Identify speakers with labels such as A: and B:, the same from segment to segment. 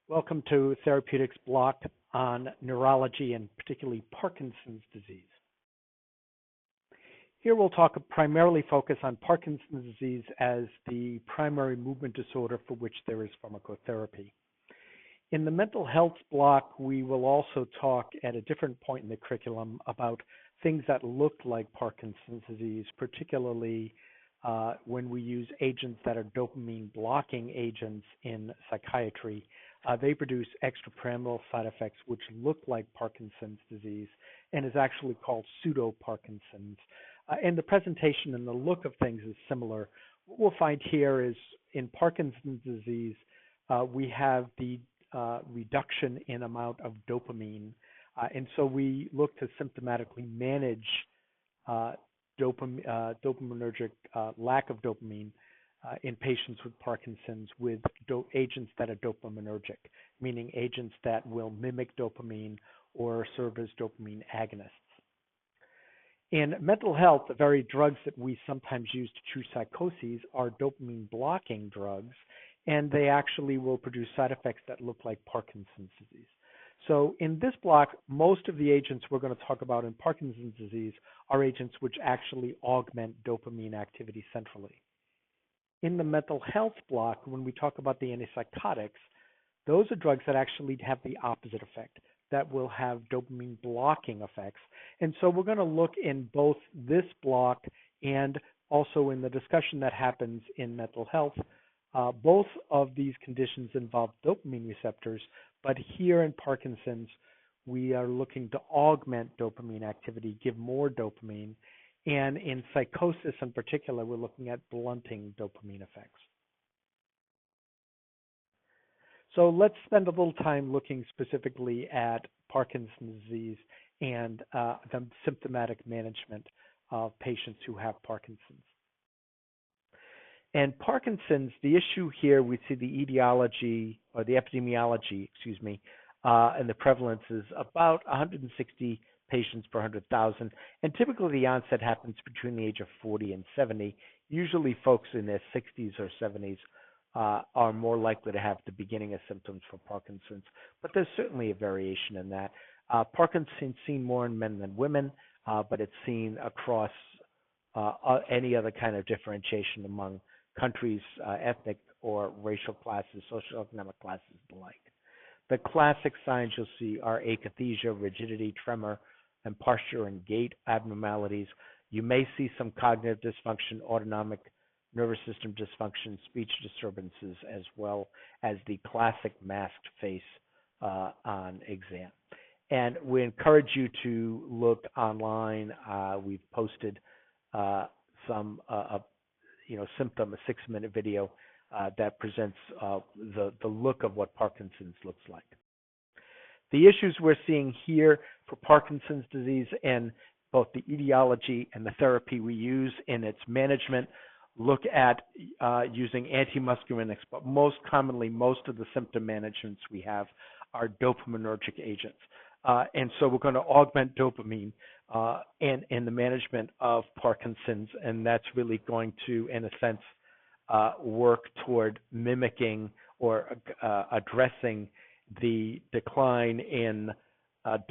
A: Welcome to Therapeutics block on neurology and particularly Parkinson's disease. Here we'll primarily focus on Parkinson's disease as the primary movement disorder for which there is pharmacotherapy. In the mental health block, we will also talk at a different point in the curriculum about things that look like Parkinson's disease, particularly when we use agents that are dopamine blocking agents in psychiatry. They produce extrapyramidal side effects which look like Parkinson's disease and is actually called pseudo-Parkinson's. And the presentation and the look of things is similar. What we'll find here is in Parkinson's disease, we have the reduction in amount of dopamine. And so we look to symptomatically manage dopaminergic lack of dopamine in patients with Parkinson's with agents that are dopaminergic, meaning agents that will mimic dopamine or serve as dopamine agonists. In mental health, the very drugs that we sometimes use to treat psychoses are dopamine blocking drugs, and they actually will produce side effects that look like Parkinson's disease. So in this block, most of the agents we're going to talk about in Parkinson's disease are agents which actually augment dopamine activity centrally. In the mental health block, when we talk about the antipsychotics, those are drugs that actually have the opposite effect, that will have dopamine blocking effects. And so we're going to look in both this block and also in the discussion that happens in mental health. Both of these conditions involve dopamine receptors, but here in Parkinson's, we are looking to augment dopamine activity, give more dopamine. And in psychosis in particular, we're looking at blunting dopamine effects. So let's spend a little time looking specifically at Parkinson's disease and the symptomatic management of patients who have Parkinson's. And Parkinson's, the issue here, we see the etiology or the epidemiology, and the prevalence is about 160 patients per 100,000. And typically the onset happens between the age of 40 and 70. Usually folks in their 60s or 70s are more likely to have the beginning of symptoms for Parkinson's, but there's certainly a variation in that. Parkinson's seen more in men than women, but it's seen across any other kind of differentiation among countries, ethnic or racial classes, socioeconomic classes alike. The classic signs you'll see are akathisia, rigidity, tremor, and posture and gait abnormalities. You may see some cognitive dysfunction, autonomic nervous system dysfunction, speech disturbances, as well as the classic masked face on exam. And we encourage you to look online. We've posted some symptom, a 6-minute video that presents the look of what Parkinson's looks like. The issues we're seeing here for Parkinson's disease and both the etiology and the therapy we use in its management look at using antimuscarinics, but most commonly, most of the symptom managements we have are dopaminergic agents. And so we're going to augment dopamine in the management of Parkinson's, and that's really going to, in a sense, work toward mimicking or addressing the decline in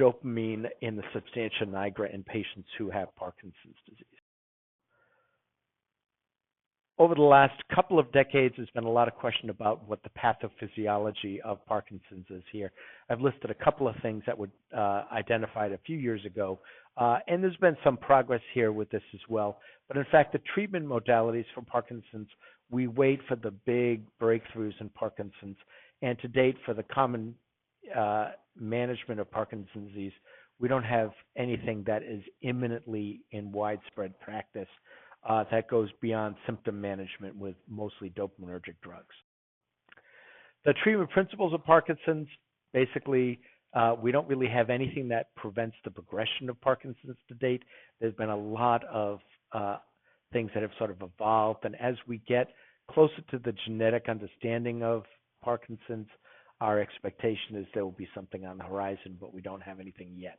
A: dopamine in the substantia nigra in patients who have Parkinson's disease. Over the last couple of decades, there's been a lot of question about what the pathophysiology of Parkinson's is here. I've listed a couple of things that were identified a few years ago, and there's been some progress here with this as well. But in fact, the treatment modalities for Parkinson's, we wait for the big breakthroughs in Parkinson's. And to date, for the common management of Parkinson's disease, we don't have anything that is imminently in widespread practice that goes beyond symptom management with mostly dopaminergic drugs. The treatment principles of Parkinson's, basically, we don't really have anything that prevents the progression of Parkinson's to date. There's been a lot of things that have sort of evolved, and as we get closer to the genetic understanding of Parkinson's, our expectation is there will be something on the horizon, but we don't have anything yet.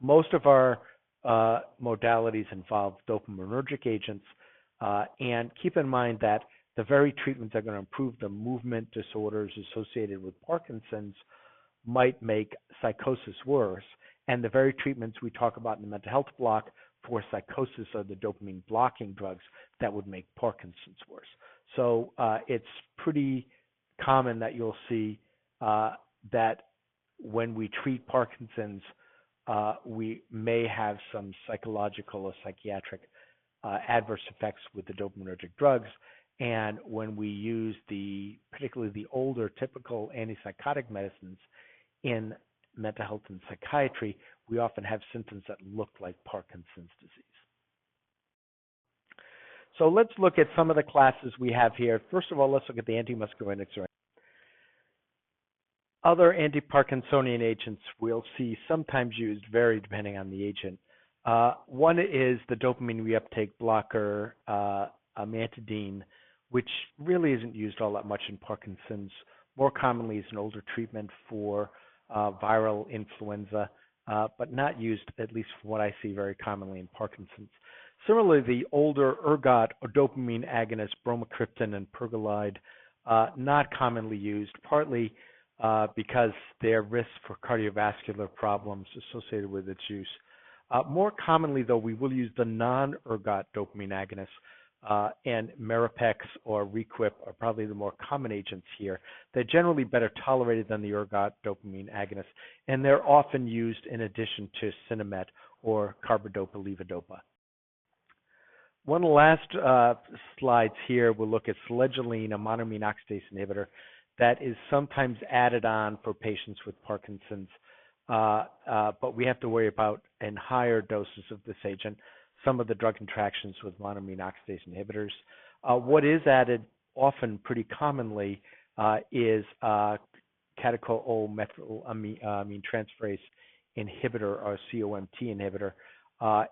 A: Most of our modalities involve dopaminergic agents, and keep in mind that the very treatments that are going to improve the movement disorders associated with Parkinson's might make psychosis worse. And the very treatments we talk about in the mental health block for psychosis are the dopamine blocking drugs that would make Parkinson's worse. So it's pretty common that you'll see that when we treat Parkinson's, we may have some psychological or psychiatric adverse effects with the dopaminergic drugs. And when we use particularly the older typical antipsychotic medicines in mental health and psychiatry, we often have symptoms that look like Parkinson's disease. So let's look at some of the classes we have here. First of all, let's look at the antimuscarinics. Other anti-Parkinsonian agents we'll see sometimes used, vary depending on the agent. One is the dopamine reuptake blocker, amantadine, which really isn't used all that much in Parkinson's. More commonly is an older treatment for viral influenza, but not used, at least from what I see, very commonly in Parkinson's. Similarly, the older ergot or dopamine agonists, bromocriptine and pergolide, not commonly used, partly because there are risks for cardiovascular problems associated with its use. More commonly, though, we will use the non-ergot dopamine agonists, and Mirapex or Requip are probably the more common agents here. They're generally better tolerated than the ergot dopamine agonists, and they're often used in addition to Sinemet or carbidopa-levodopa. One of the last slides here, we'll look at selegiline, a monoamine oxidase inhibitor that is sometimes added on for patients with Parkinson's, but we have to worry about in higher doses of this agent some of the drug interactions with monoamine oxidase inhibitors. What is added often pretty commonly is catechol-O-methylamine transferase inhibitor or COMT inhibitor,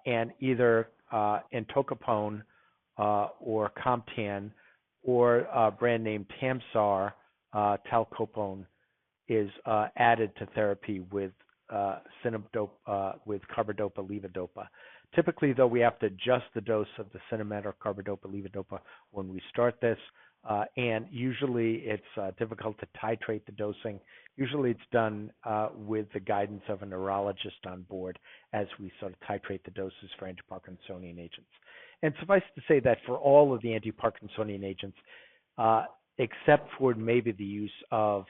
A: and either entocapone or Comtan or brand name Tamsar, talcopone, is added to therapy with with carbidopa-levodopa. Typically, though, we have to adjust the dose of the Sinemet or carbidopa-levodopa when we start this, and usually it's difficult to titrate the dosing. Usually it's done with the guidance of a neurologist on board as we sort of titrate the doses for anti-Parkinsonian agents. And suffice to say that for all of the anti-Parkinsonian agents, except for maybe the use of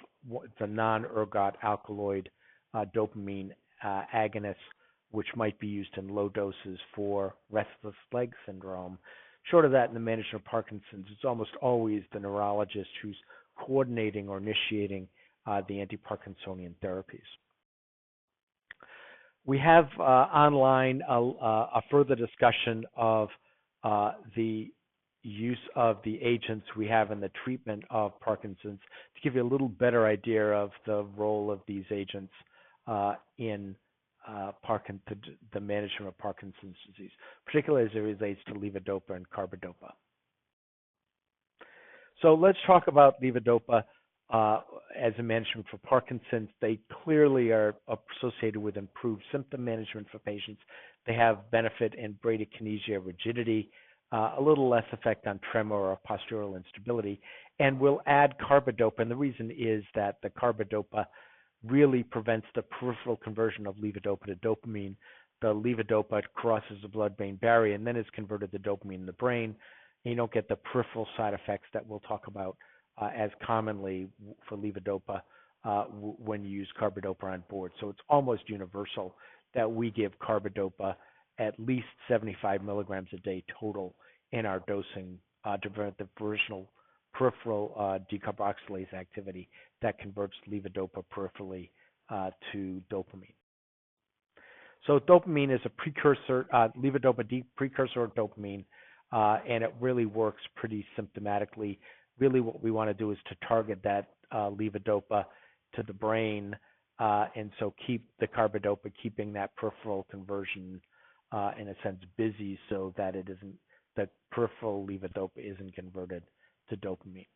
A: the non-ergot alkaloid dopamine agonists, which might be used in low doses for restless leg syndrome. Short of that, in the management of Parkinson's, it's almost always the neurologist who's coordinating or initiating the anti-Parkinsonian therapies. We have online a further discussion of the use of the agents we have in the treatment of Parkinson's to give you a little better idea of the role of these agents in the management of Parkinson's disease, particularly as it relates to levodopa and carbidopa. So let's talk about levodopa as a management for Parkinson's. They clearly are associated with improved symptom management for patients. They have benefit in bradykinesia, rigidity, a little less effect on tremor or postural instability, and we'll add carbidopa. And the reason is that the carbidopa really prevents the peripheral conversion of levodopa to dopamine. The levodopa crosses the blood-brain barrier and then is converted to dopamine in the brain. And you don't get the peripheral side effects that we'll talk about as commonly for levodopa when you use carbidopa on board. So it's almost universal that we give carbidopa at least 75 milligrams a day total in our dosing to prevent the peripheral decarboxylase activity that converts levodopa peripherally to dopamine. So dopamine is a precursor, levodopa precursor of dopamine, and it really works pretty symptomatically. Really what we want to do is to target that levodopa to the brain, and so keep the carbidopa, keeping that peripheral conversion in a sense busy so that that peripheral levodopa isn't converted to dopamine.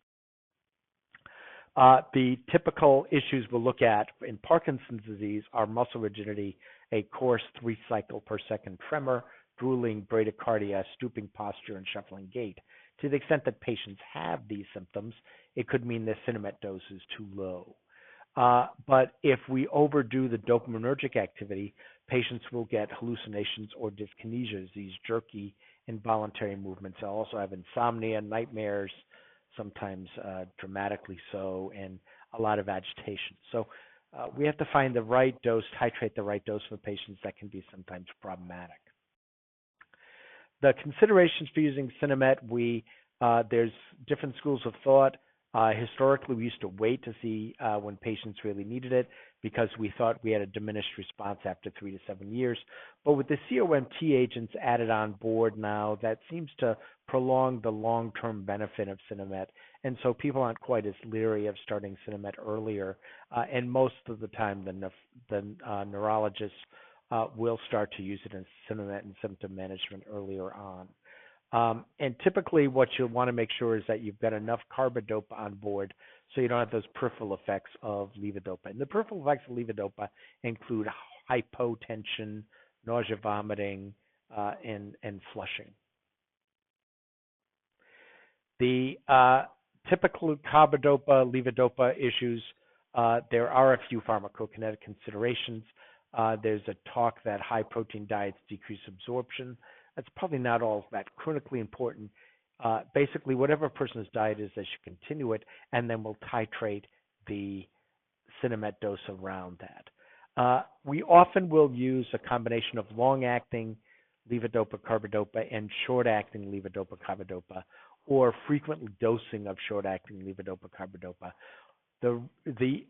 A: The typical issues we'll look at in Parkinson's disease are muscle rigidity, a coarse 3-cycle per second tremor, drooling, bradycardia, stooping posture, and shuffling gait. To the extent that patients have these symptoms, it could mean their Sinemet dose is too low. But if we overdo the dopaminergic activity, patients will get hallucinations or dyskinesias, these jerky, involuntary movements. They'll also have insomnia, nightmares, sometimes dramatically so, and a lot of agitation. So we have to find the right dose, titrate the right dose for patients that can be sometimes problematic. The considerations for using Sinemet, there's different schools of thought. Historically, we used to wait to see when patients really needed it because we thought we had a diminished response after 3 to 7 years. But with the COMT agents added on board now, that seems to prolong the long-term benefit of Sinemet. And so people aren't quite as leery of starting Sinemet earlier. And most of the time, the neurologists will start to use it in Sinemet and symptom management earlier on. And typically what you'll want to make sure is that you've got enough carbidopa on board so you don't have those peripheral effects of levodopa. And the peripheral effects of levodopa include hypotension, nausea, vomiting, and flushing. The typical carbidopa, levodopa issues, there are a few pharmacokinetic considerations. There's a talk that high protein diets decrease absorption. That's probably not all that critically important. Basically, whatever a person's diet is, they should continue it, and then we'll titrate the Sinemet dose around that. We often will use a combination of long-acting levodopa carbidopa and short-acting levodopa carbidopa, or frequent dosing of short-acting levodopa carbidopa.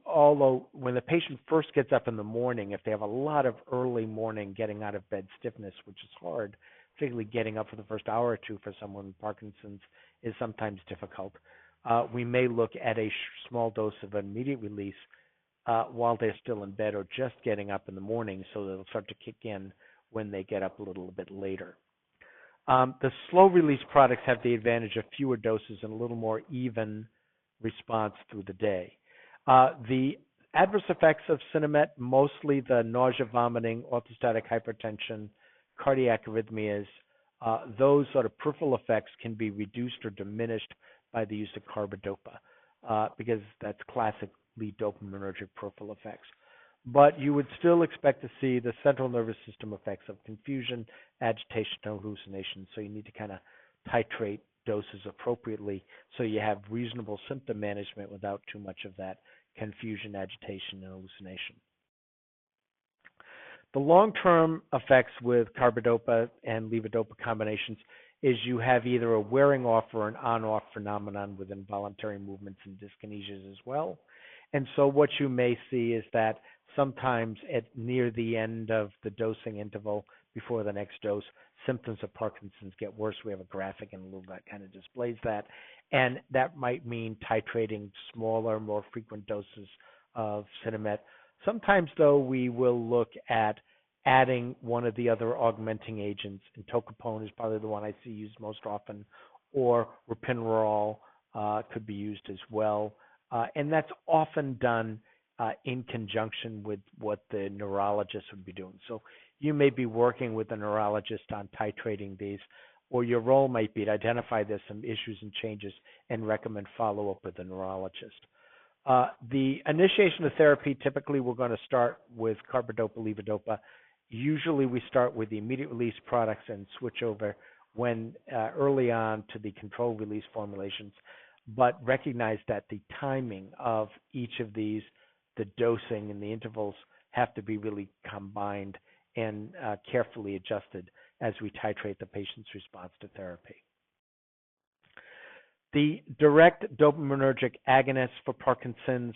A: Although when the patient first gets up in the morning, if they have a lot of early morning getting out of bed stiffness, which is hard, particularly getting up for the first hour or two for someone with Parkinson's is sometimes difficult, we may look at a small dose of immediate release while they're still in bed or just getting up in the morning, so that it'll start to kick in when they get up a little bit later. The slow release products have the advantage of fewer doses and a little more even response through the day. The adverse effects of Sinemet, mostly the nausea, vomiting, orthostatic hypertension, cardiac arrhythmias, those sort of peripheral effects can be reduced or diminished by the use of carbidopa because that's classically dopaminergic peripheral effects. But you would still expect to see the central nervous system effects of confusion, agitation, and hallucination. So you need to kind of titrate doses appropriately so you have reasonable symptom management without too much of that confusion, agitation, and hallucination. The long-term effects with carbidopa and levodopa combinations is you have either a wearing off or an on-off phenomenon with involuntary movements and dyskinesias as well. And so what you may see is that sometimes near the end of the dosing interval before the next dose, symptoms of Parkinson's get worse. We have a graphic in a little that kind of displays that. And that might mean titrating smaller, more frequent doses of Sinemet. Sometimes, though, we will look at adding one of the other augmenting agents, and tocopone is probably the one I see used most often, or ropinirole could be used as well. And that's often done in conjunction with what the neurologist would be doing. So you may be working with a neurologist on titrating these, or your role might be to identify there's some issues and changes and recommend follow-up with the neurologist. The initiation of therapy, typically we're going to start with carbidopa, levodopa. Usually we start with the immediate release products and switch over when early on to the controlled release formulations, but recognize that the timing of each of these, the dosing and the intervals, have to be really combined and carefully adjusted as we titrate the patient's response to therapy. The direct dopaminergic agonists for Parkinson's,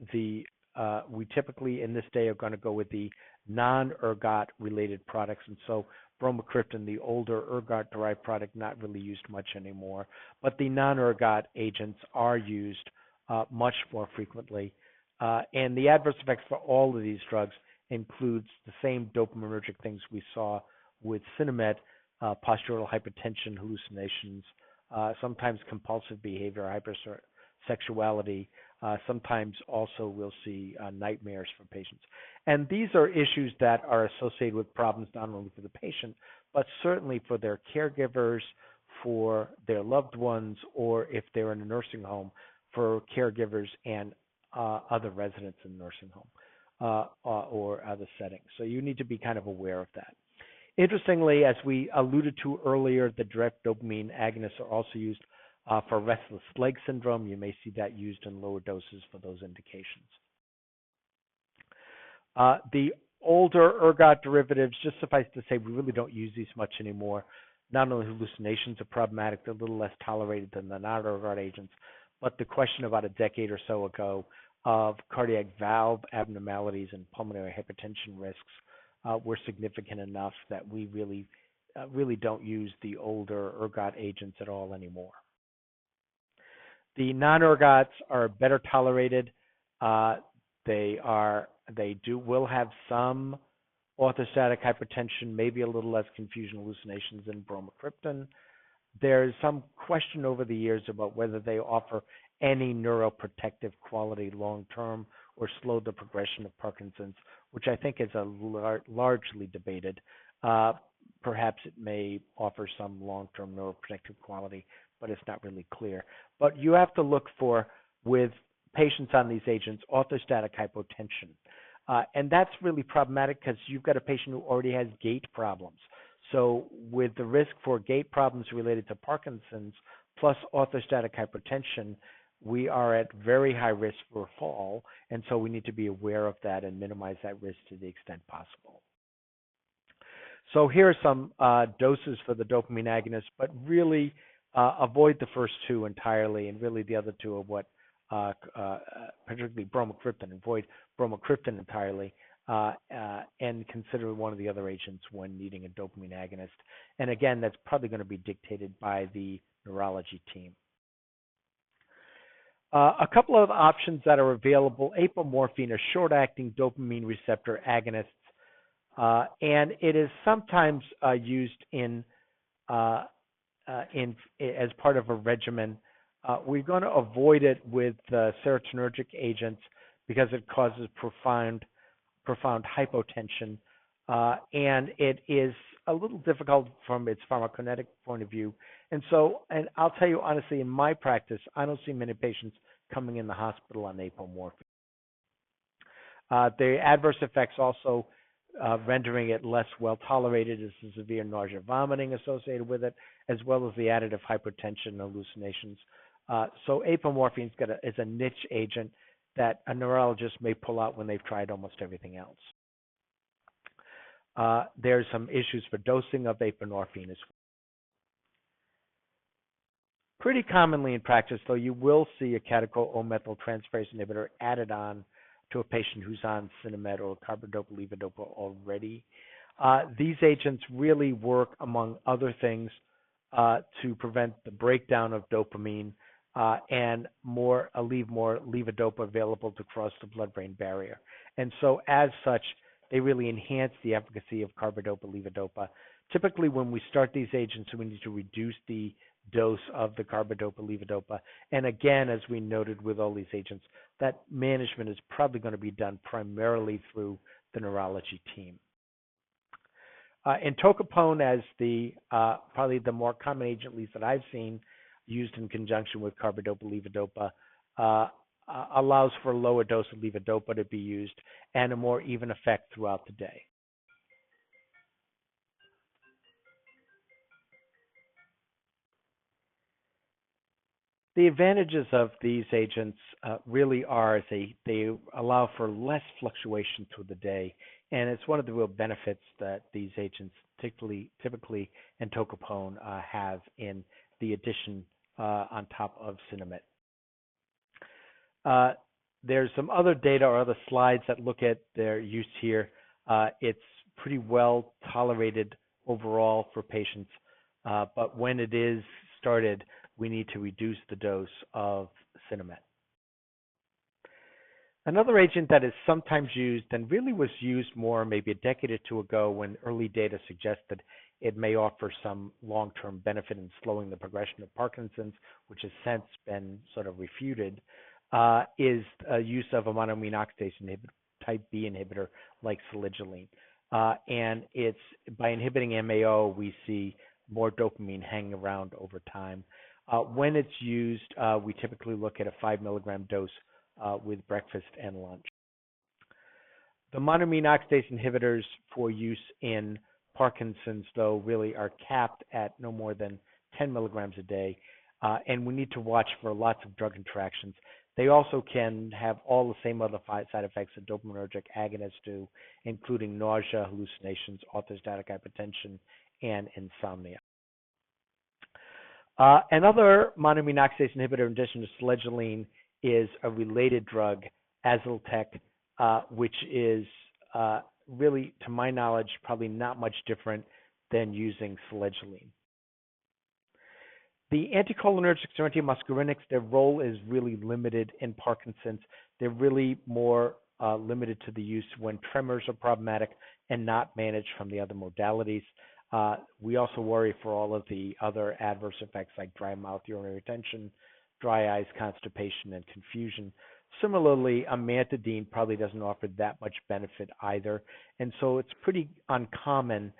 A: we typically in this day are going to go with the non-ergot related products, and so bromocriptine, the older ergot-derived product, not really used much anymore, but the non-ergot agents are used much more frequently. And the adverse effects for all of these drugs includes the same dopaminergic things we saw with Sinemet, postural hypertension, hallucinations, sometimes compulsive behavior, hypersexuality. Sometimes also we'll see nightmares for patients. And these are issues that are associated with problems not only for the patient, but certainly for their caregivers, for their loved ones, or if they're in a nursing home, for caregivers and other residents in the nursing home or other settings. So you need to be kind of aware of that. Interestingly, as we alluded to earlier, the direct dopamine agonists are also used for restless leg syndrome. You may see that used in lower doses for those indications. The older ergot derivatives, just suffice to say, we really don't use these much anymore. Not only hallucinations are problematic, they're a little less tolerated than the non-ergot agents, but the question about a decade or so ago of cardiac valve abnormalities and pulmonary hypertension risks were significant enough that we really don't use the older ergot agents at all anymore. The non-ergots are better tolerated. They will have some orthostatic hypertension, maybe a little less confusion hallucinations than bromocriptine. There's some question over the years about whether they offer any neuroprotective quality long-term or slow the progression of Parkinson's, which I think is largely debated. Perhaps it may offer some long-term neuroprotective quality, but it's not really clear. But you have to look for, with patients on these agents, orthostatic hypotension. And that's really problematic because you've got a patient who already has gait problems. So with the risk for gait problems related to Parkinson's plus orthostatic hypertension, we are at very high risk for a fall, and so we need to be aware of that and minimize that risk to the extent possible. So here are some doses for the dopamine agonists, but really avoid the first two entirely, and really the other two are what, particularly bromocriptine, avoid bromocriptine entirely, and consider one of the other agents when needing a dopamine agonist. And again, that's probably going to be dictated by the neurology team. A couple of options that are available: apomorphine, a short-acting dopamine receptor agonist, and it is sometimes used as part of a regimen. We're going to avoid it with serotonergic agents because it causes profound hypotension, and it is a little difficult from its pharmacokinetic point of view. And I'll tell you honestly, in my practice, I don't see many patients coming in the hospital on apomorphine. The adverse effects also rendering it less well tolerated is the severe nausea, vomiting associated with it, as well as the additive hypertension and hallucinations. So apomorphine is a niche agent that a neurologist may pull out when they've tried almost everything else. There's some issues for dosing of apomorphine as well. Pretty commonly in practice, though, you will see a catechol-O-methyltransferase inhibitor added on to a patient who's on Sinemet or carbidopa-levodopa already. These agents really work, among other things, to prevent the breakdown of dopamine and leave more levodopa available to cross the blood-brain barrier. And so as such, they really enhance the efficacy of carbidopa-levodopa. Typically, when we start these agents, we need to reduce the dose of the carbidopa-levodopa. And again, as we noted with all these agents, that management is probably going to be done primarily through the neurology team. Entocapone, as probably the more common agent, at least that I've seen, used in conjunction with carbidopa-levodopa, allows for a lower dose of levodopa to be used and a more even effect throughout the day. The advantages of these agents really are they allow for less fluctuation through the day, and it's one of the real benefits that these agents, typically entocapone, have in the addition on top of Sinemet. There's some other data or other slides that look at their use here. It's pretty well tolerated overall for patients, but when it is started, we need to reduce the dose of Sinemet. Another agent that is sometimes used and really was used more maybe a decade or two ago when early data suggested it may offer some long-term benefit in slowing the progression of Parkinson's, which has since been sort of refuted, is use of a monoamine oxidase inhibitor, type B inhibitor like salicyline. And it's by inhibiting MAO, we see more dopamine hanging around over time. When it's used, we typically look at a 5 milligram dose with breakfast and lunch. The monoamine oxidase inhibitors for use in Parkinson's, though, really are capped at no more than 10 milligrams a day, and we need to watch for lots of drug interactions. They also can have all the same other side effects that dopaminergic agonists do, including nausea, hallucinations, orthostatic hypotension, and insomnia. Another monoamine oxidase inhibitor, in addition to selegiline, is a related drug, Aziltec, which is really, to my knowledge, probably not much different than using selegiline. The anticholinergics or antimuscarinics, their role is really limited in Parkinson's. They're really more limited to the use when tremors are problematic and not managed from the other modalities. We also worry for all of the other adverse effects like dry mouth, urinary retention, dry eyes, constipation, and confusion. Similarly, amantadine probably doesn't offer that much benefit either, and so it's pretty uncommon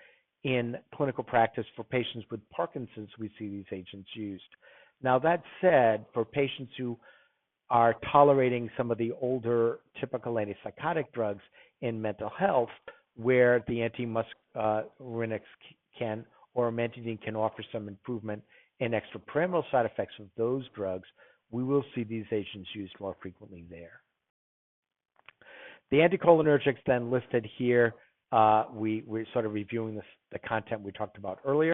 A: in clinical practice for patients with Parkinson's we see these agents used. Now, that said, for patients who are tolerating some of the older typical antipsychotic drugs in mental health, where the antimuscarinics can, or amantadine can offer some improvement in extrapyramidal side effects of those drugs, we will see these agents used more frequently there. The anticholinergics then listed here, we're sort of reviewing the content we talked about earlier,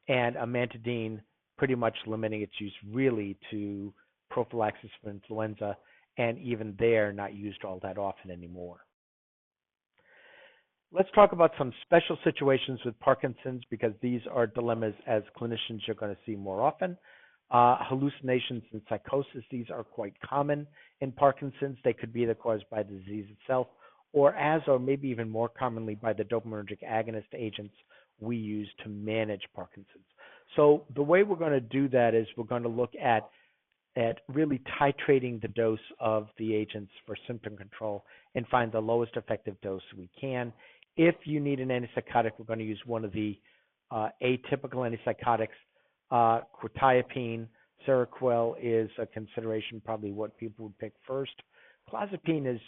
A: and amantadine pretty much limiting its use really to prophylaxis for influenza, and even there not used all that often anymore. Let's talk about some special situations with Parkinson's, because these are dilemmas as clinicians you're going to see more often. Hallucinations and psychosis, these are quite common in Parkinson's. They could be either caused by the disease itself or maybe even more commonly by the dopaminergic agonist agents we use to manage Parkinson's. So the way we're going to do that is we're going to look at really titrating the dose of the agents for symptom control and find the lowest effective dose we can. If you need an antipsychotic, we're going to use one of the atypical antipsychotics. Quetiapine, Seroquel is a consideration, probably what people would pick first. Clozapine is,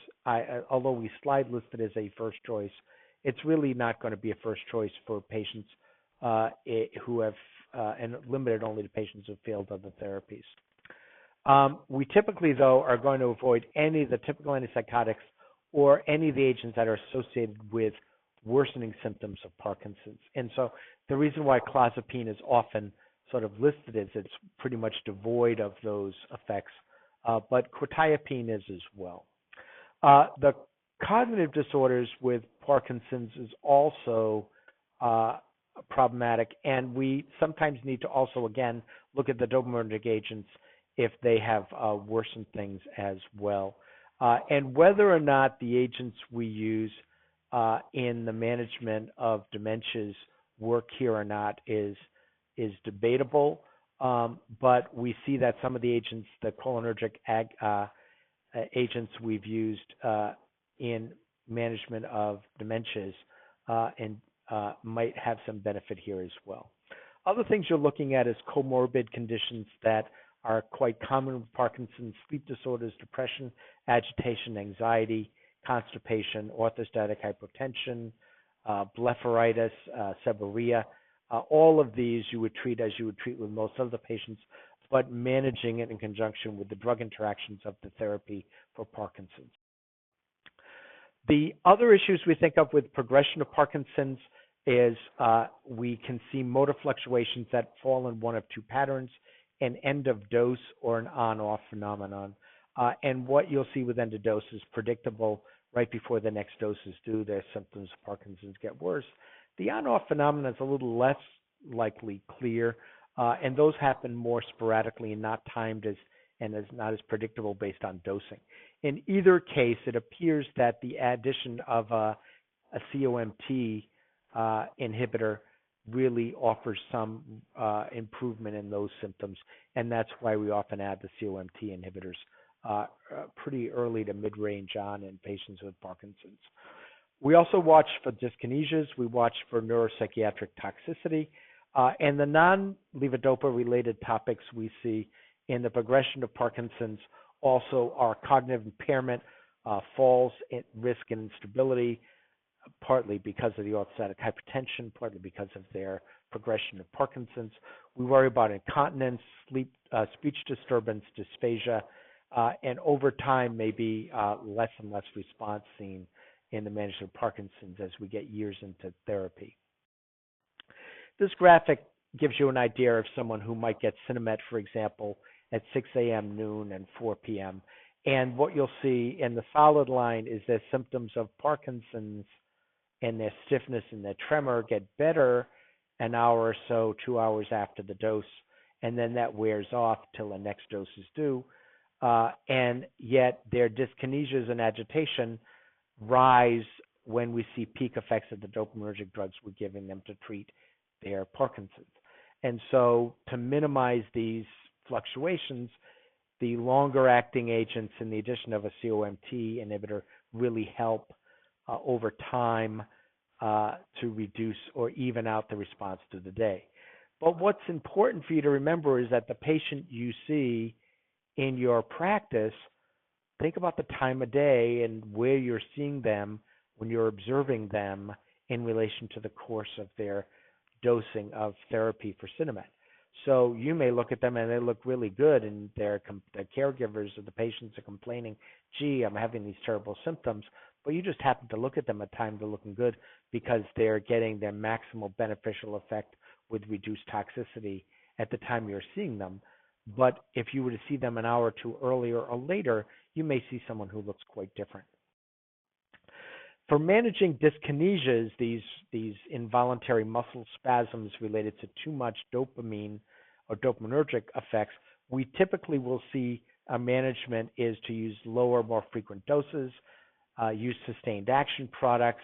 A: although we slide listed as a first choice, it's really not going to be a first choice for patients who have, and limited only to patients who failed other therapies. We typically, though, are going to avoid any of the typical antipsychotics or any of the agents that are associated with worsening symptoms of Parkinson's. And so the reason why clozapine is often sort of listed is it's pretty much devoid of those effects, but quetiapine is as well. The cognitive disorders with Parkinson's is also problematic, and we sometimes need to also, again, look at the dopaminergic agents if they have worsened things as well. And whether or not the agents we use in the management of dementias work here or not is debatable, but we see that some of the agents, the cholinergic agents we've used in management of dementias might have some benefit here as well. Other things you're looking at is comorbid conditions that are quite common with Parkinson's: sleep disorders, depression, agitation, anxiety, constipation, orthostatic hypotension, blepharitis, seborrhea. All of these you would treat as you would treat with most other patients, but managing it in conjunction with the drug interactions of the therapy for Parkinson's. The other issues we think of with progression of Parkinson's is we can see motor fluctuations that fall in one of two patterns: an end of dose or an on-off phenomenon. And what you'll see with end of dose is predictable. Right before the next dose is due, their symptoms of Parkinson's get worse. The on-off phenomenon is a little less likely clear, and those happen more sporadically and not timed and is not as predictable based on dosing. In either case, it appears that the addition of a COMT inhibitor really offers some improvement in those symptoms, and that's why we often add the COMT inhibitors pretty early to mid-range on in patients with Parkinson's. We also watch for dyskinesias. We watch for neuropsychiatric toxicity. And the non-levodopa-related topics we see in the progression of Parkinson's also are cognitive impairment, falls, risk, and instability, partly because of the orthostatic hypertension, partly because of their progression of Parkinson's. We worry about incontinence, sleep, speech disturbance, dysphagia, and over time, maybe less and less response seen in the management of Parkinson's as we get years into therapy. This graphic gives you an idea of someone who might get Cinemet, for example, at 6 a.m., noon, and 4 p.m. And what you'll see in the solid line is their symptoms of Parkinson's and their stiffness and their tremor get better an hour or so, 2 hours after the dose, and then that wears off till the next dose is due. And yet their dyskinesias and agitation rise when we see peak effects of the dopaminergic drugs we're giving them to treat their Parkinson's. And so to minimize these fluctuations, the longer acting agents and the addition of a COMT inhibitor really help over time to reduce or even out the response to the day. But what's important for you to remember is that the patient you see in your practice, think about the time of day and where you're seeing them when you're observing them in relation to the course of their dosing of therapy for Cinemet. So you may look at them and they look really good, and their caregivers or the patients are complaining, gee, I'm having these terrible symptoms, but you just happen to look at them at times they're looking good because they're getting their maximal beneficial effect with reduced toxicity at the time you're seeing them. But if you were to see them an hour or two earlier or later, you may see someone who looks quite different. For managing dyskinesias, these involuntary muscle spasms related to too much dopamine or dopaminergic effects, we typically will see a management is to use lower, more frequent doses, use sustained action products,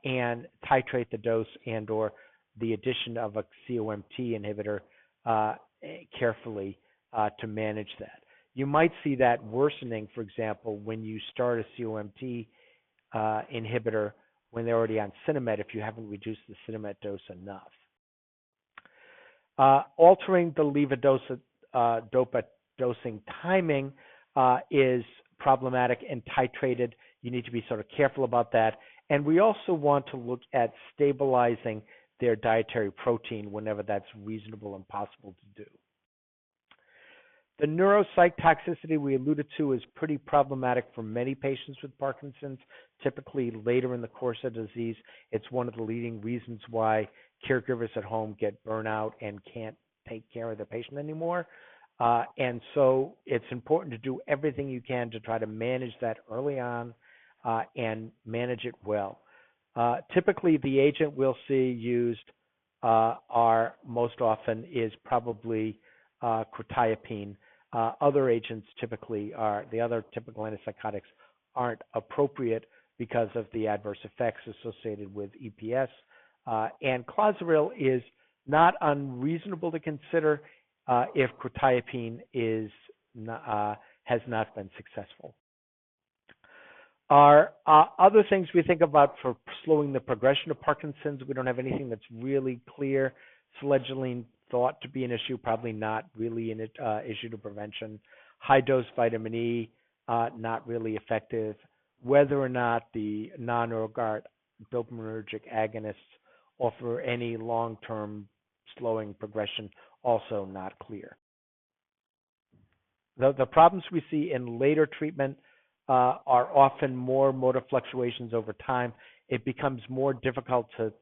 A: and titrate the dose and or the addition of a COMT inhibitor carefully to manage that. You might see that worsening, for example, when you start a COMT inhibitor when they're already on Cinemet if you haven't reduced the Cinemet dose enough. Altering the levodopa dosing timing is problematic and titrated. You need to be sort of careful about that. And we also want to look at stabilizing their dietary protein whenever that's reasonable and possible to do. The neuropsych toxicity we alluded to is pretty problematic for many patients with Parkinson's, typically later in the course of disease. It's one of the leading reasons why caregivers at home get burnout and can't take care of the patient anymore. And so it's important to do everything you can to try to manage that early on and manage it well. Typically, the agent we'll see used are most often is probably quetiapine. Other agents typically are, the other typical antipsychotics aren't appropriate because of the adverse effects associated with EPS. And clozaril is not unreasonable to consider if quetiapine has not been successful. Are other things we think about for slowing the progression of Parkinson's? We don't have anything that's really clear. Sledgiline thought to be an issue, probably not really an issue to prevention. High-dose vitamin E, not really effective. Whether or not the non-ergot dopaminergic agonists offer any long-term slowing progression, also not clear. The problems we see in later treatment are often more motor fluctuations over time. It becomes more difficult to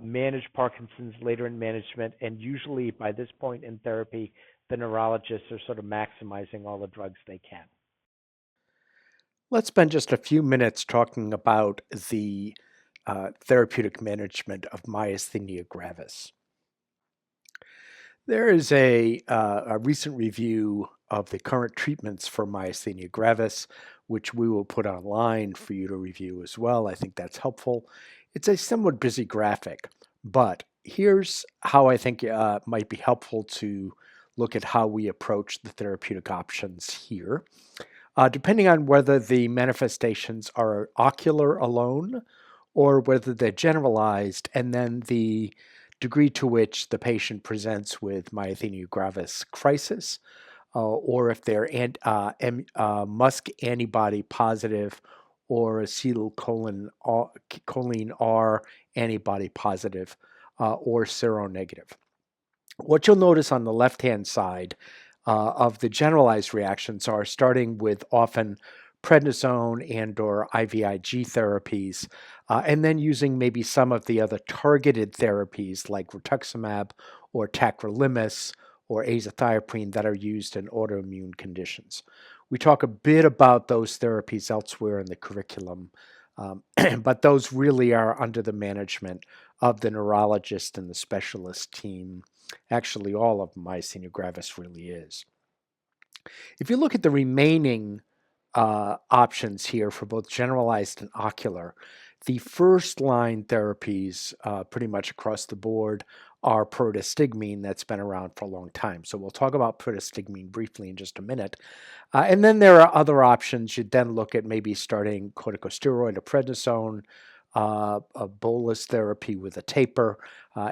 A: manage Parkinson's later in management, and usually by this point in therapy, the neurologists are sort of maximizing all the drugs they can.
B: Let's spend just a few minutes talking about the therapeutic management of myasthenia gravis. There is a recent review of the current treatments for myasthenia gravis, which we will put online for you to review as well. I think that's helpful. It's a somewhat busy graphic, but here's how I think it might be helpful to look at how we approach the therapeutic options here. depending on whether the manifestations are ocular alone or whether they're generalized, and then the degree to which the patient presents with myasthenia gravis crisis, or if they're MuSK antibody positive or acetylcholine R antibody positive, or seronegative. What you'll notice on the left-hand side of the generalized reactions are starting with often prednisone and or IVIG therapies, and then using maybe some of the other targeted therapies like rituximab or tacrolimus or azathioprine that are used in autoimmune conditions. We talk a bit about those therapies elsewhere in the curriculum, but those really are under the management of the neurologist and the specialist team. Actually, all of myasthenia gravis really is. If you look at the remaining options here for both generalized and ocular, the first line therapies pretty much across the board are protastigmine that's been around for a long time. So we'll talk about protastigmine briefly in just a minute. And then there are other options. You'd then look at maybe starting corticosteroid or prednisone, a bolus therapy with a taper,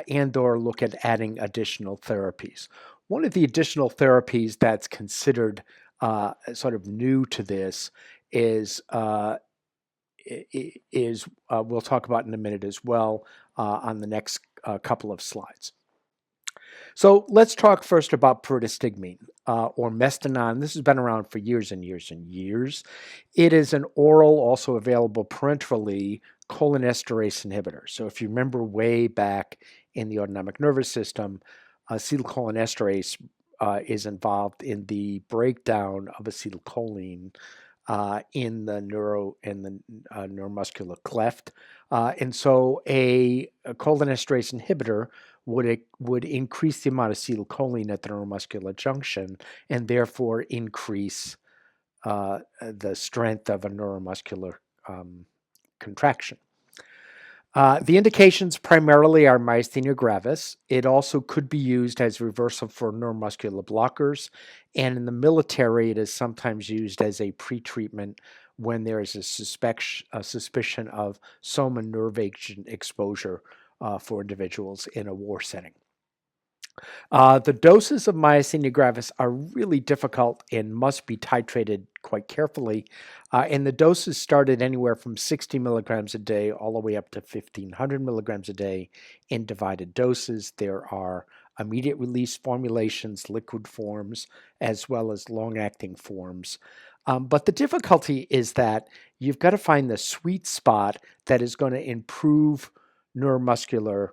B: and or look at adding additional therapies. One of the additional therapies that's considered sort of new to this is we'll talk about in a minute as well on the next couple of slides. So let's talk first about protastigmine or Mestinon. This has been around for years and years and years. It is an oral, also available parenterally, cholinesterase inhibitor. So if you remember way back in the autonomic nervous system, acetylcholinesterase is involved in the breakdown of acetylcholine in the neuromuscular cleft, and so a cholinesterase inhibitor would increase the amount of acetylcholine at the neuromuscular junction, and therefore increase the strength of a neuromuscular contraction. The indications primarily are myasthenia gravis. It also could be used as reversal for neuromuscular blockers, and in the military, it is sometimes used as a pretreatment when there is a suspicion of soma nerve agent exposure for individuals in a war setting. The doses of myasthenia gravis are really difficult and must be titrated quite carefully. And the doses started anywhere from 60 milligrams a day all the way up to 1,500 milligrams a day in divided doses. There are immediate release formulations, liquid forms, as well as long-acting forms. But the difficulty is that you've got to find the sweet spot that is going to improve neuromuscular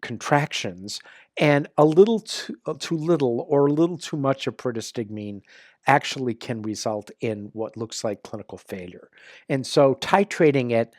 B: contractions, and a little too little or a little too much of protastigmine actually can result in what looks like clinical failure. And so titrating it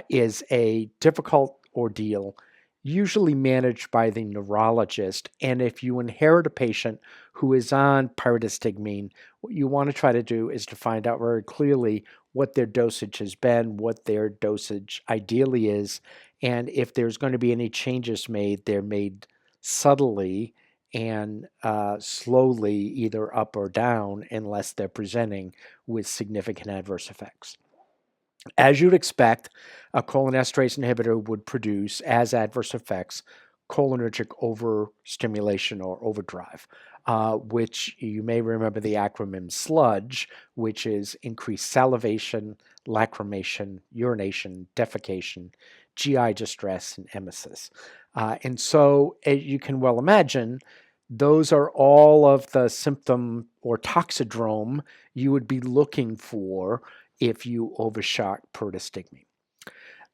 B: is a difficult ordeal, usually managed by the neurologist. And if you inherit a patient who is on protastigmine, what you want to try to do is to find out very clearly what their dosage has been, what their dosage ideally is, and if there's going to be any changes made, they're made subtly and slowly, either up or down, unless they're presenting with significant adverse effects. As you'd expect, a cholinesterase inhibitor would produce, as adverse effects, cholinergic overstimulation or overdrive, which you may remember the acronym SLUDGE, which is increased salivation, lacrimation, urination, defecation, GI distress, and emesis. And so, as you can well imagine, those are all of the symptom or toxidrome you would be looking for if you overshot protastigmine.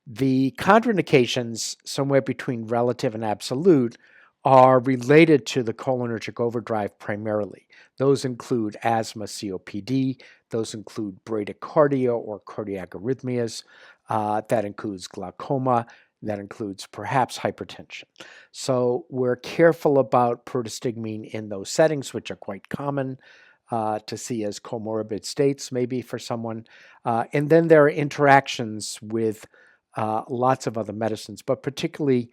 B: The contraindications, somewhere between relative and absolute, are related to the cholinergic overdrive primarily. Those include asthma, COPD. Those include bradycardia or cardiac arrhythmias. That includes glaucoma. That includes perhaps hypertension. So we're careful about protastigmine in those settings, which are quite common to see as comorbid states, maybe for someone. And then there are interactions with lots of other medicines, but particularly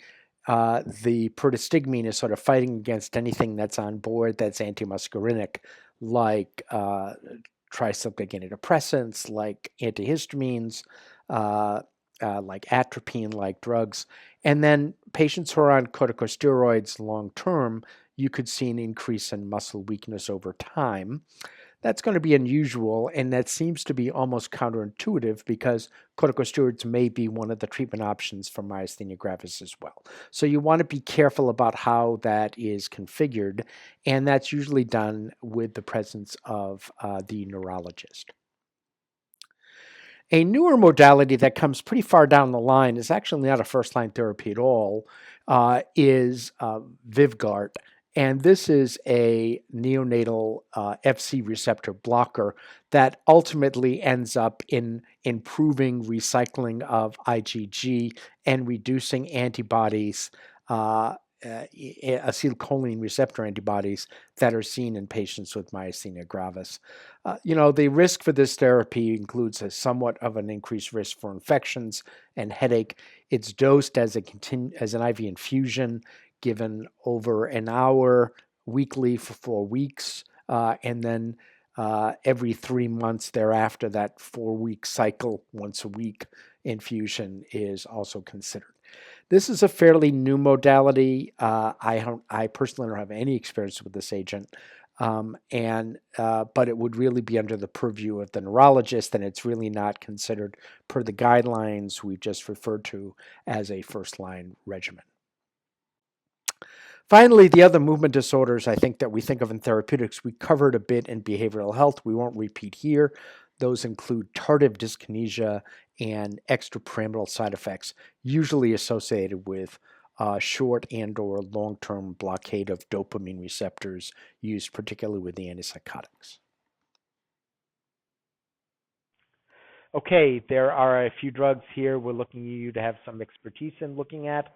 B: the protastigmine is sort of fighting against anything that's on board that's antimuscarinic, like tricyclic antidepressants like antihistamines, uh, like atropine like drugs. And then patients who are on corticosteroids long term, you could see an increase in muscle weakness over time. That's going to be unusual, and that seems to be almost counterintuitive because corticosteroids may be one of the treatment options for myasthenia gravis as well. So you want to be careful about how that is configured, and that's usually done with the presence of the neurologist. A newer modality that comes pretty far down the line is actually not a first line therapy at all, is Vyvgart. And this is a neonatal FC receptor blocker that ultimately ends up in improving recycling of IgG and reducing antibodies, acetylcholine receptor antibodies that are seen in patients with myasthenia gravis. The risk for this therapy includes a somewhat of an increased risk for infections and headache. It's dosed as as an IV infusion, given over an hour weekly for 4 weeks, and then every 3 months thereafter. That 4 week cycle, once a week infusion, is also considered. This is a fairly new modality. I personally don't have any experience with this agent, but it would really be under the purview of the neurologist, and it's really not considered per the guidelines we've just referred to as a first line regimen. Finally, the other movement disorders I think that we think of in therapeutics, we covered a bit in behavioral health. We won't repeat here. Those include tardive dyskinesia and extrapyramidal side effects, usually associated with short and or long-term blockade of dopamine receptors used particularly with the antipsychotics.
A: Okay, there are a few drugs here we're looking you to have some expertise in looking at.